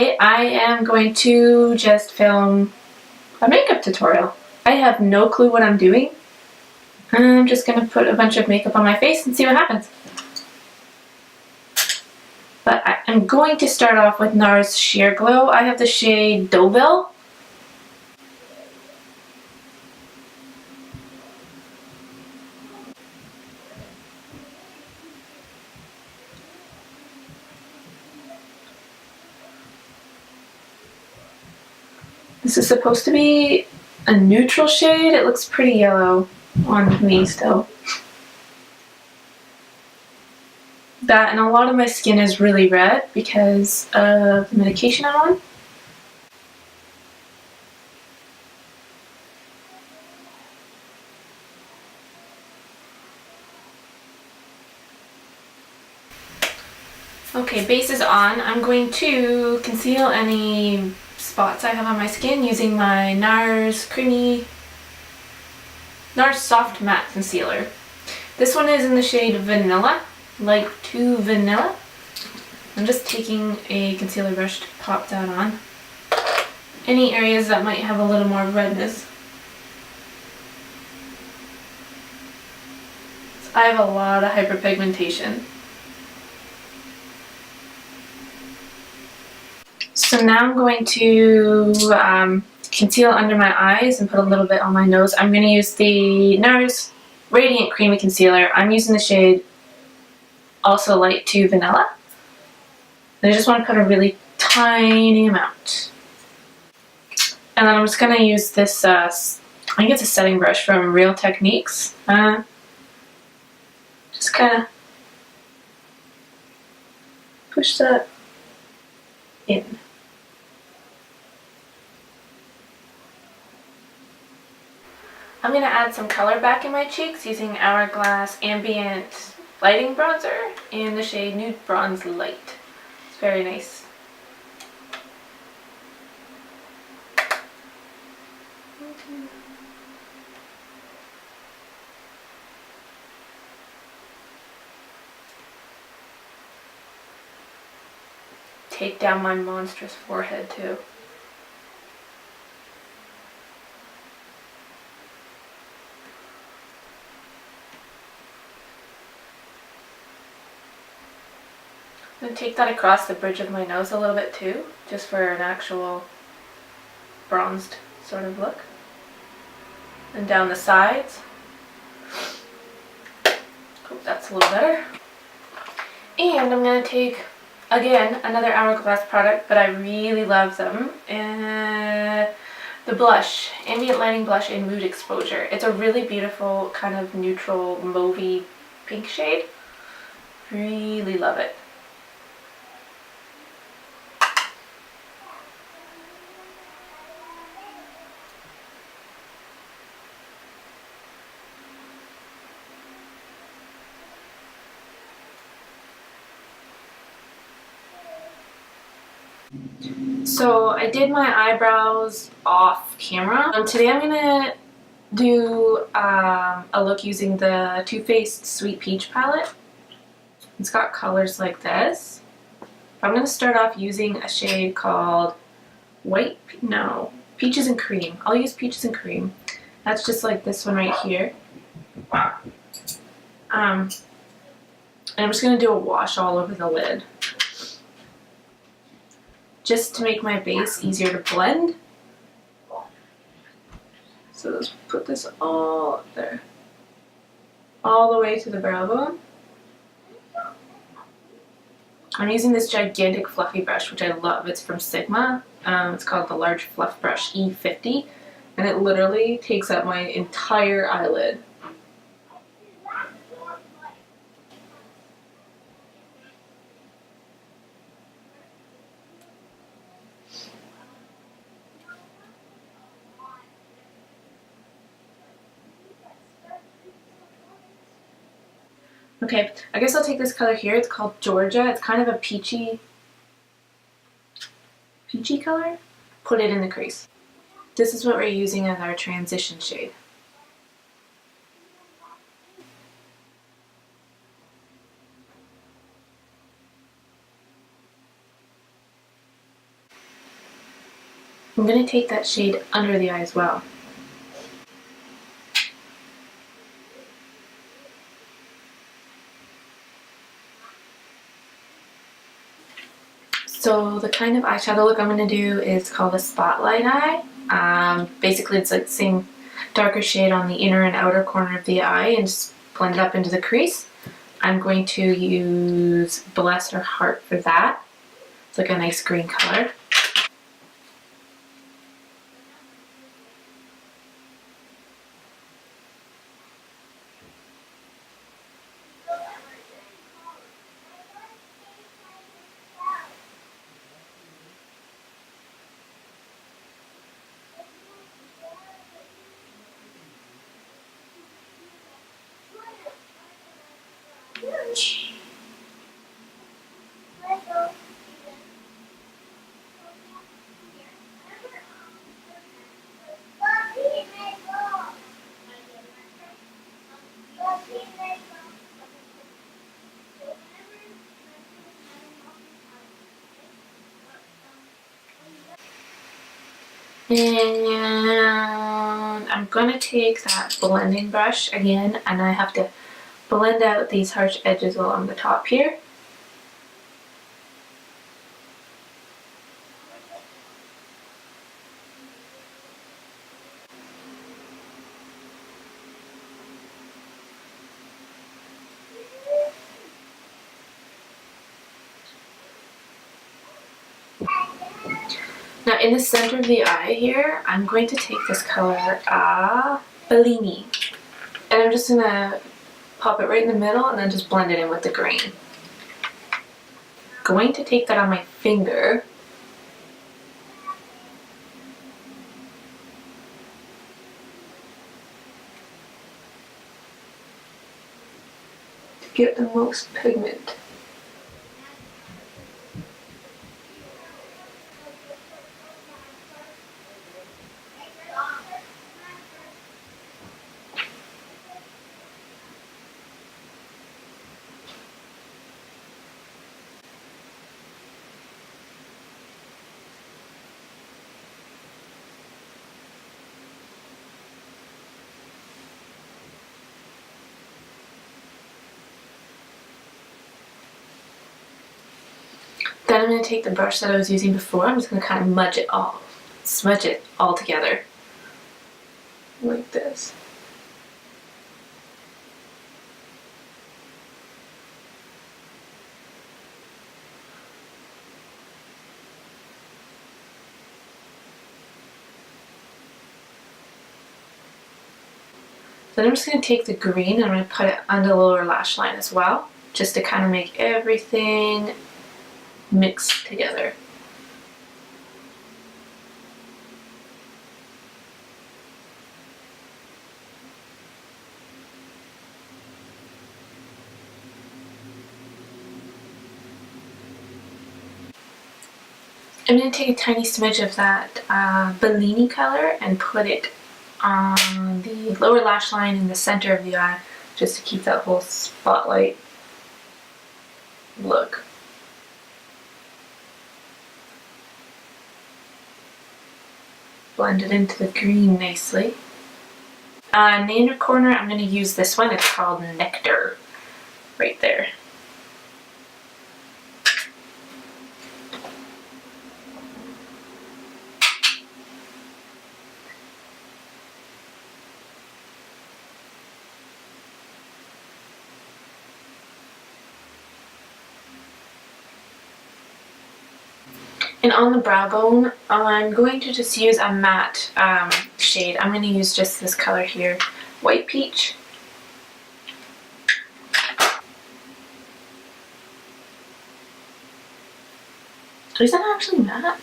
Today I am going to just film a makeup tutorial. I have no clue what I'm doing. I'm just going to put a bunch of makeup on my face and see what happens. But I'm going to start off with Nars Sheer Glow. I have the shade Deauville. This is supposed to be a neutral shade. It looks pretty yellow on me still. That and a lot of my skin is really red because of the medication I'm on. Okay, base is on. I'm going to conceal any spots I have on my skin using my Nars Soft Matte Concealer. This one is in the shade Vanilla, Light to Vanilla. I'm just taking a concealer brush to pop that on. Any areas that might have a little more redness. I have a lot of hyperpigmentation. So now I'm going to conceal under my eyes and put a little bit on my nose. I'm going to use the Nars Radiant Creamy Concealer. I'm using the shade also Light to Vanilla. And I just want to put a really tiny amount. And then I'm just going to use this, I think it's a setting brush from Real Techniques. Just kind of push that in. I'm going to add some color back in my cheeks using Hourglass Ambient Lighting Bronzer in the shade Nude Bronze Light. It's very nice. Take down my monstrous forehead too. I'm going to take that across the bridge of my nose a little bit too, just for an actual bronzed sort of look. And down the sides. Hope that's a little better. And I'm going to take, again, another Hourglass product, but I really love them. The blush, Ambient Lighting Blush in Mood Exposure. It's a really beautiful kind of neutral mauvey pink shade. Really love it. So I did my eyebrows off camera. Today I'm going to do a look using the Too Faced Sweet Peach palette. It's got colors like this. I'm going to start off using a shade called Peaches and Cream. I'll use Peaches and Cream. That's just like this one right here. And I'm just going to do a wash all over the lid, just to make my base easier to blend. So let's put this all up there, all the way to the brow bone. I'm using this gigantic fluffy brush, which I love. It's from Sigma. It's called the Large Fluff Brush E50, and it literally takes up my entire eyelid. Okay, I guess I'll take this color here. It's called Georgia. It's kind of a peachy color. Put it in the crease. This is what we're using as our transition shade. I'm going to take that shade under the eye as well. So the kind of eyeshadow look I'm going to do is called a spotlight eye. Basically it's like the same darker shade on the inner and outer corner of the eye and just blend it up into the crease. I'm going to use Bless Her Heart for that. It's like a nice green color. And I'm going to take that blending brush again, and I have to blend out these harsh edges along the top here. Now in the center of the eye here, I'm going to take this color, Bellini. And I'm just going to pop it right in the middle and then just blend it in with the green. Going to take that on my finger. To get the most pigment. Then I'm going to take the brush that I was using before. I'm just going to kind of smudge it all together. Like this. Then I'm just going to take the green and I'm going to put it under the lower lash line as well, just to kind of make everything mix together. I'm going to take a tiny smidge of that Bellini color and put it on the lower lash line in the center of the eye, just to keep that whole spotlight look. Blend it into the green nicely. In the inner corner, I'm going to use this one. It's called Nectar, right there. And on the brow bone, I'm going to just use a matte shade. I'm going to use just this color here, White Peach. Is that actually matte?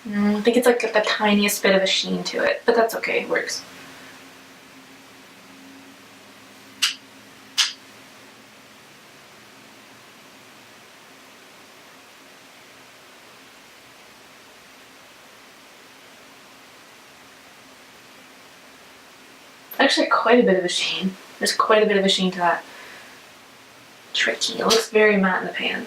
I think it's like the tiniest bit of a sheen to it, but that's okay, it works. Actually quite a bit of a sheen. There's quite a bit of a sheen to that. Tricky. It looks very matte in the pan.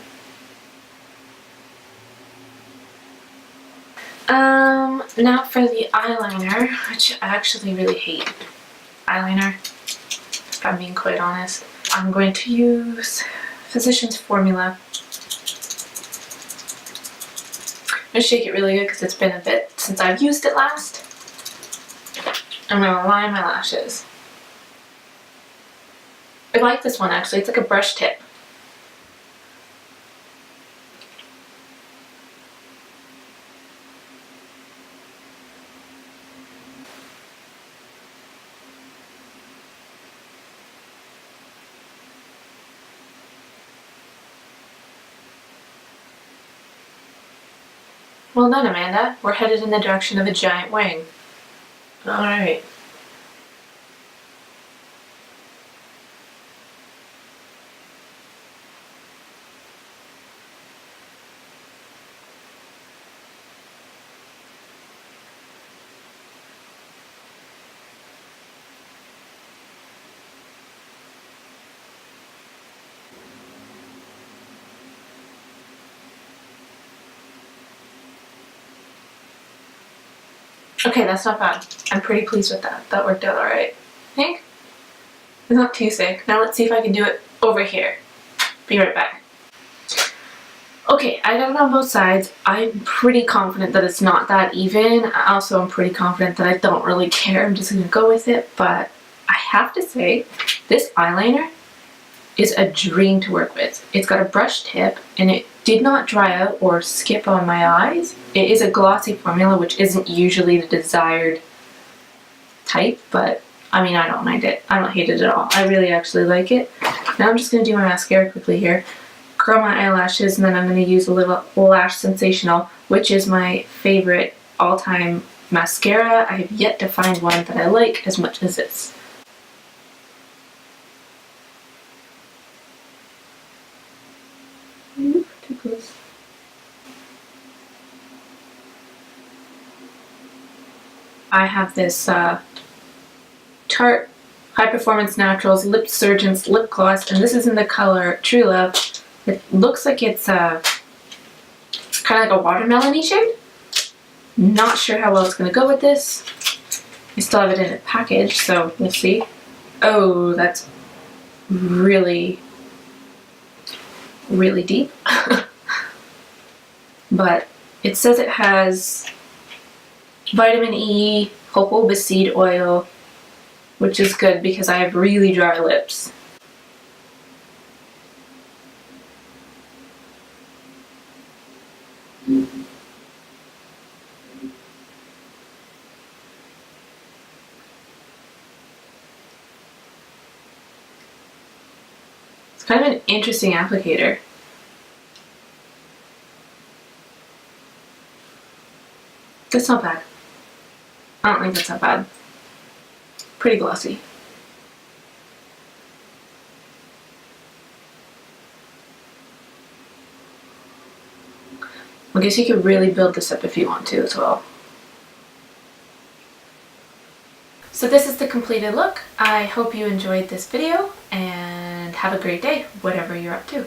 Now for the eyeliner, which I actually really hate eyeliner, if I'm being quite honest. I'm going to use Physicians Formula. I'm going to shake it really good because it's been a bit since I've used it last. I'm going to line my lashes. I like this one actually, it's like a brush tip. Well done, Amanda. We're headed in the direction of a giant wing. Alright. Okay, that's not bad. I'm pretty pleased with that. That worked out alright. I think? It's not too thick. Now let's see if I can do it over here. Be right back. Okay, I got it on both sides. I'm pretty confident that it's not that even. I also am pretty confident that I don't really care. I'm just going to go with it. But I have to say, this eyeliner is a dream to work with. It's got a brush tip and it did not dry out or skip on my eyes. It is a glossy formula, which isn't usually the desired type, but I mean, I don't mind it. I don't hate it at all. I really actually like it. Now I'm just going to do my mascara quickly here. Curl my eyelashes, and then I'm going to use a little Lash Sensational, which is my favorite all-time mascara. I have yet to find one that I like as much as this. Ooh, too close. I have this Tarte High Performance Naturals Lipsurgence lip gloss, and this is in the color True Love. It looks like it's kind of like a watermelon-y shade. Not sure how well it's going to go with this. I still have it in a package, so we'll see. Oh, that's really, really deep. But it says it has vitamin E, jojoba seed oil, which is good because I have really dry lips. It's kind of an interesting applicator. That's not bad. I don't think that's that bad. Pretty glossy. I guess you could really build this up if you want to as well. So this is the completed look. I hope you enjoyed this video and have a great day, whatever you're up to.